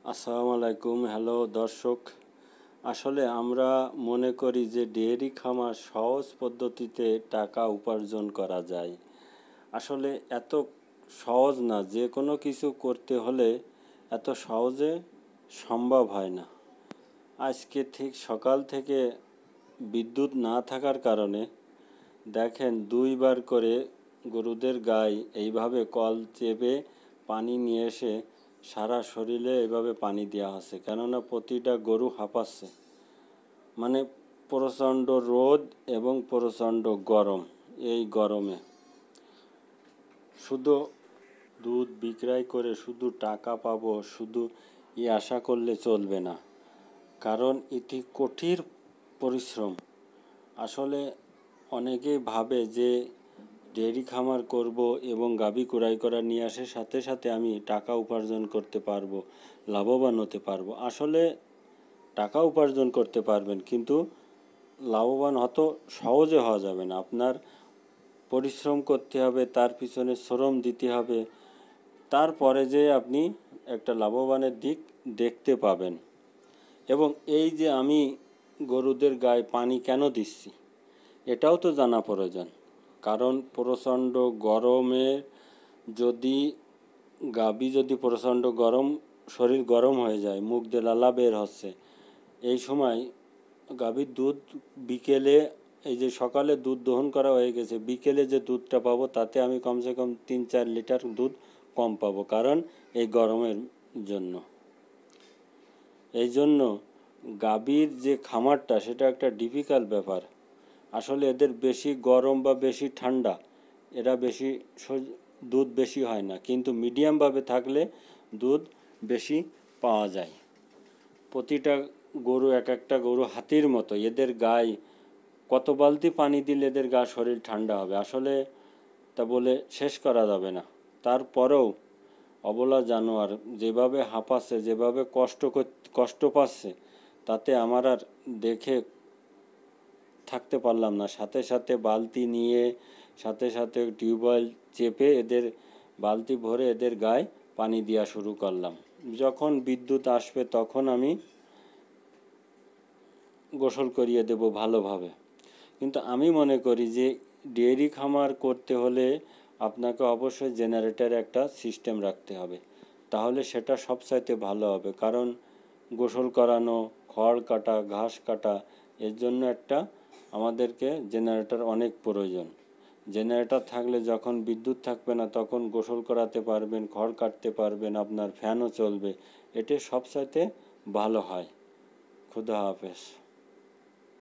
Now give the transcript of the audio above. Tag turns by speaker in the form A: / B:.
A: আসসালামু আলাইকুম। হ্যালো দর্শক, আসলে আমরা মনে করি যে ডেয়ারি খামার সহজ পদ্ধতিতে টাকা উপার্জন করা যায়। আসলে এত সহজ না, যে কোনো কিছু করতে হলে এত সহজে সম্ভব হয় না। আজকে ঠিক সকাল থেকে বিদ্যুৎ না থাকার কারণে দেখেন 2বার করে গরুদের গায়ে এইভাবে কল চেপে পানি নিয়ে এসে সারা শরীরে এইভাবে পানি দেওয়া হচ্ছে, কেননা প্রতিটা গরু হাঁপাচ্ছে। মানে প্রচণ্ড রোদ এবং প্রচণ্ড গরম। এই গরমে শুধু দুধ বিক্রয় করে শুধু টাকা পাবো, শুধু আশা করলে চলবে না, কারণ এটি কঠিন পরিশ্রম। আসলে অনেকেই ভাবে যে ডেয়ারি খামার করব এবং গাভী ক্রয় করা নিয়ে আসার সাথে সাথে আমি টাকা উপার্জন করতে পারবো, লাভবান হতে পারবো। আসলে টাকা উপার্জন করতে পারবেন, কিন্তু লাভবান হতো সহজে হওয়া যাবে না। আপনার পরিশ্রম করতে হবে, তার পিছনে শ্রম দিতে হবে, তারপরে যে আপনি একটা লাভবানের দিক দেখতে পাবেন। এবং এই যে আমি গরুদের গায়ে পানি কেন দিচ্ছি, এটাও তো জানা প্রয়োজন। কারণ প্রচণ্ড গরমে যদি গাভী যদি প্রচণ্ড গরম, শরীর গরম হয়ে যায়, মুখ দিয়ে লালা বের হচ্ছে, এই সময় গাভীর দুধ বিকেলে, এই যে সকালে দুধ দহন করা হয়ে গেছে, বিকেলে যে দুধটা পাবো তাতে আমি কমসে কম 3-4 লিটার দুধ কম পাবো, কারণ এই গরমের জন্য। এই জন্য গাভীর যে খামারটা, সেটা একটা ডিফিকাল্ট ব্যাপার। আসলে এদের বেশি গরম বা বেশি ঠান্ডা, এরা বেশি দুধ বেশি হয় না, কিন্তু মিডিয়ামভাবে থাকলে দুধ বেশি পাওয়া যায়। প্রতিটা গরু এক একটা গরু হাতির মতো, এদের গায়ে কত বালতি পানি দিলে এদের গা শরীর ঠান্ডা হবে, আসলে তা বলে শেষ করা যাবে না। তারপরেও অবলা জানোয়ার যেভাবে হাঁপাচ্ছে, যেভাবে কষ্ট পাচ্ছে, তাতে আমার আর দেখে থাকতে পারলাম না। সাথে সাথে বালতি নিয়ে, সাথে সাথে টিউবওয়েল চেপে এদের বালতি ভরে এদের গায়ে পানি দেওয়া শুরু করলাম। যখন বিদ্যুৎ আসবে তখন আমি গোসল করিয়ে দেব ভালোভাবে। কিন্তু আমি মনে করি যে ডেয়ারি খামার করতে হলে আপনাকে অবশ্যই জেনারেটর একটা সিস্টেম রাখতে হবে, তাহলে সেটা সবচাইতে ভালো হবে। কারণ গোসল করানো, খড় কাটা, ঘাস কাটা, এর জন্য একটা আমাদেরকে জেনারেটর অনেক প্রয়োজন। জেনারেটর থাকলে যখন বিদ্যুৎ থাকবে না তখন গোসল করাতে পারবেন, খড় কাটতে পারবেন, আপনার ফ্যানও চলবে। এটা সবচাইতে ভালো হয়। খুদা হাফেজ।